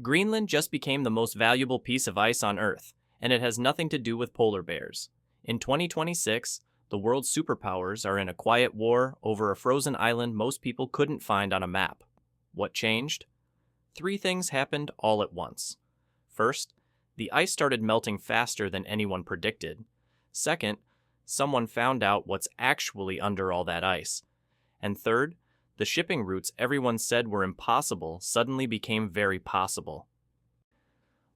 Greenland just became the most valuable piece of ice on Earth, and it has nothing to do with polar bears. In 2026, the world's superpowers are in a quiet war over a frozen island most people couldn't find on a map. What changed? Three things happened all at once. First, the ice started melting faster than anyone predicted. Second, someone found out what's actually under all that ice. And third, the shipping routes everyone said were impossible suddenly became very possible.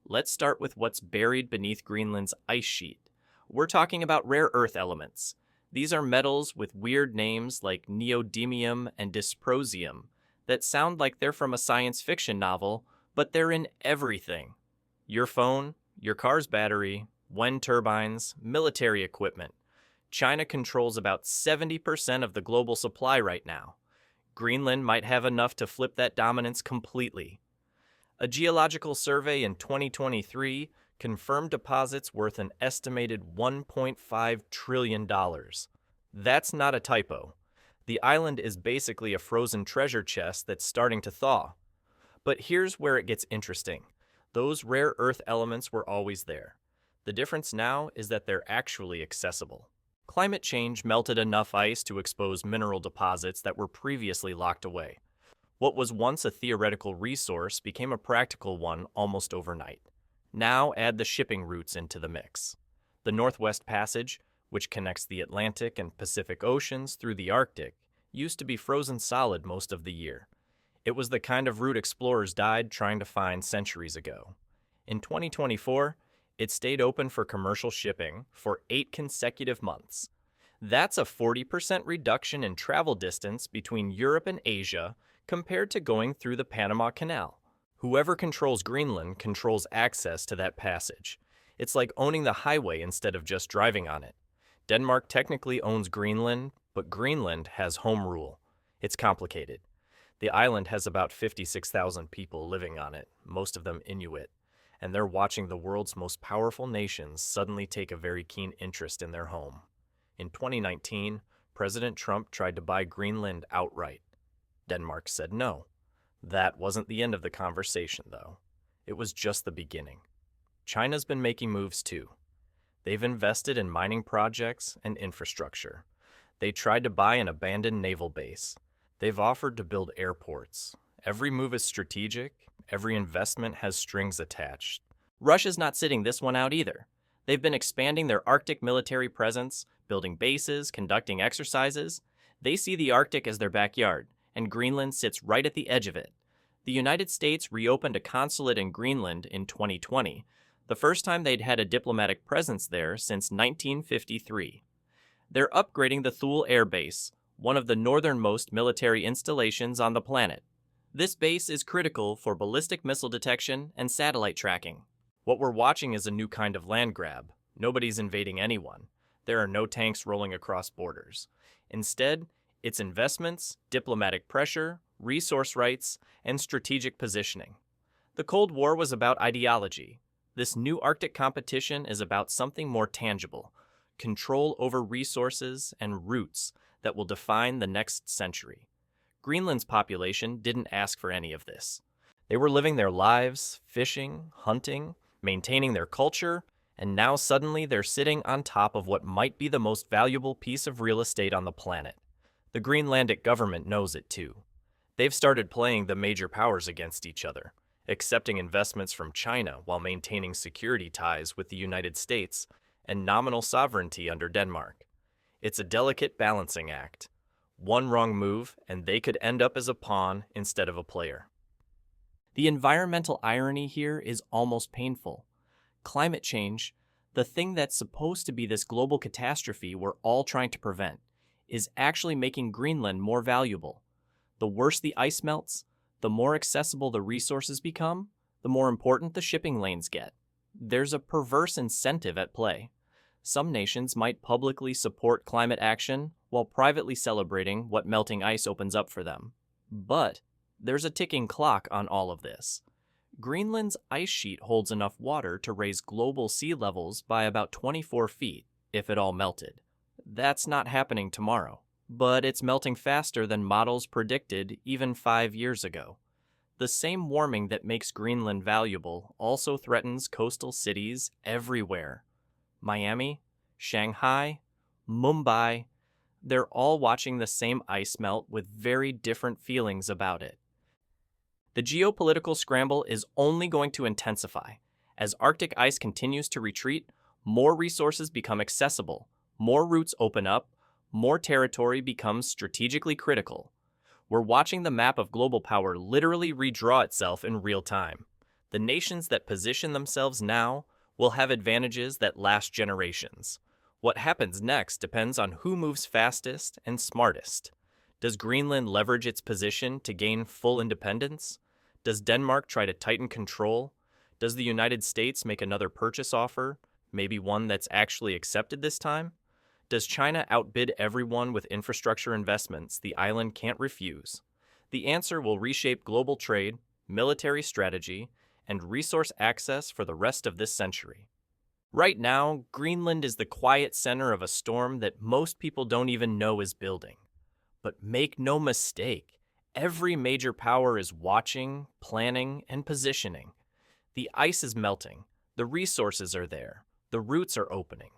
Let's start with what's buried beneath Greenland's ice sheet. We're talking about rare earth elements. These are metals with weird names like neodymium and dysprosium that sound like they're from a science fiction novel, but they're in everything. Your phone, your car's battery, wind turbines, military equipment. China controls about 70% of the global supply right now. Greenland might have enough to flip that dominance completely. A geological survey in 2023 confirmed deposits worth an estimated $1.5 trillion. That's not a typo. The island is basically a frozen treasure chest that's starting to thaw. But here's where it gets interesting. Those rare earth elements were always there. The difference now is that they're actually accessible. Climate change melted enough ice to expose mineral deposits that were previously locked away. What was once a theoretical resource became a practical one almost overnight. Now add the shipping routes into the mix. The Northwest Passage, which connects the Atlantic and Pacific Oceans through the Arctic, used to be frozen solid most of the year. It was the kind of route explorers died trying to find centuries ago. In 2024, it stayed open for commercial shipping for 8 consecutive months. That's a 40% reduction in travel distance between Europe and Asia compared to going through the Panama Canal. Whoever controls Greenland controls access to that passage. It's like owning the highway instead of just driving on it. Denmark technically owns Greenland, but Greenland has home rule. It's complicated. The island has about 56,000 people living on it, most of them Inuit, and they're watching the world's most powerful nations suddenly take a very keen interest in their home. In 2019, President Trump tried to buy Greenland outright. Denmark said no. That wasn't the end of the conversation, though. It was just the beginning. China's been making moves too. They've invested in mining projects and infrastructure. They tried to buy an abandoned naval base. They've offered to build airports. Every move is strategic. Every investment has strings attached. Russia's not sitting this one out either. They've been expanding their Arctic military presence, building bases, conducting exercises. They see the Arctic as their backyard, and Greenland sits right at the edge of it. The United States reopened a consulate in Greenland in 2020, the first time they'd had a diplomatic presence there since 1953. They're upgrading the Thule Air Base, one of the northernmost military installations on the planet. This base is critical for ballistic missile detection and satellite tracking. What we're watching is a new kind of land grab. Nobody's invading anyone. There are no tanks rolling across borders. Instead, it's investments, diplomatic pressure, resource rights, and strategic positioning. The Cold War was about ideology. This new Arctic competition is about something more tangible, control over resources and routes that will define the next century. Greenland's population didn't ask for any of this. They were living their lives, fishing, hunting, maintaining their culture, and now suddenly they're sitting on top of what might be the most valuable piece of real estate on the planet. The Greenlandic government knows it too. They've started playing the major powers against each other, accepting investments from China while maintaining security ties with the United States and nominal sovereignty under Denmark. It's a delicate balancing act. One wrong move, and they could end up as a pawn instead of a player. The environmental irony here is almost painful. Climate change, the thing that's supposed to be this global catastrophe we're all trying to prevent, is actually making Greenland more valuable. The worse the ice melts, the more accessible the resources become, the more important the shipping lanes get. There's a perverse incentive at play. Some nations might publicly support climate action while privately celebrating what melting ice opens up for them. But there's a ticking clock on all of this. Greenland's ice sheet holds enough water to raise global sea levels by about 24 feet, if it all melted. That's not happening tomorrow, but it's melting faster than models predicted even 5 years ago. The The same warming that makes Greenland valuable also threatens coastal cities everywhere. Miami, Shanghai, Mumbai, they're all watching the same ice melt with very different feelings about it. The geopolitical scramble is only going to intensify. As Arctic ice continues to retreat, more resources become accessible, more routes open up, more territory becomes strategically critical. We're watching the map of global power literally redraw itself in real time. The nations that position themselves now will have advantages that last generations. What happens next depends on who moves fastest and smartest. Does Greenland leverage its position to gain full independence? Does Denmark try to tighten control? Does the United States make another purchase offer, maybe one that's actually accepted this time? Does China outbid everyone with infrastructure investments the island can't refuse? The answer will reshape global trade, military strategy, and resource access for the rest of this century. Right now, Greenland is the quiet center of a storm that most people don't even know is building. But make no mistake, every major power is watching, planning, and positioning. The ice is melting, the resources are there, the routes are opening.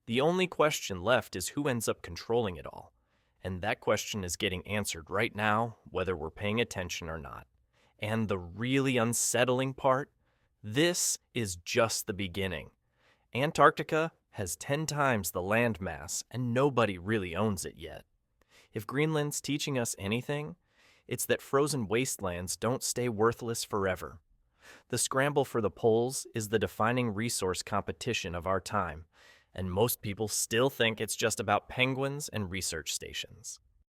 The only question left is who ends up controlling it all. And that question is getting answered right now, whether we're paying attention or not. And the really unsettling part? This is just the beginning. Antarctica has 10 times the land mass, and nobody really owns it yet. If Greenland's teaching us anything, it's that frozen wastelands don't stay worthless forever. The scramble for the poles is the defining resource competition of our time, and most people still think it's just about penguins and research stations.